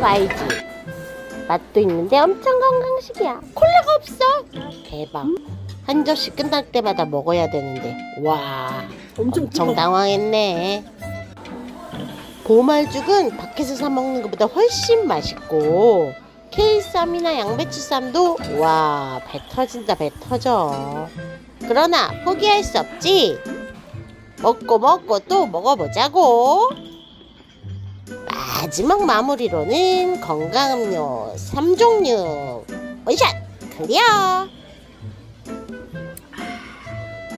YG 맛도 있는데 엄청 건강식이야. 콜라가 없어. 대박. 한 접시 끝날 때마다 먹어야 되는데 와 엄청 당황했네. 보말죽은 밖에서 사 먹는 것보다 훨씬 맛있고 케이쌈이나 양배추쌈도 와 배 터진다 배 터져. 그러나 포기할 수 없지. 먹고 또 먹어보자고. 마지막 마무리로는 건강음료 3종류 원샷 클리어.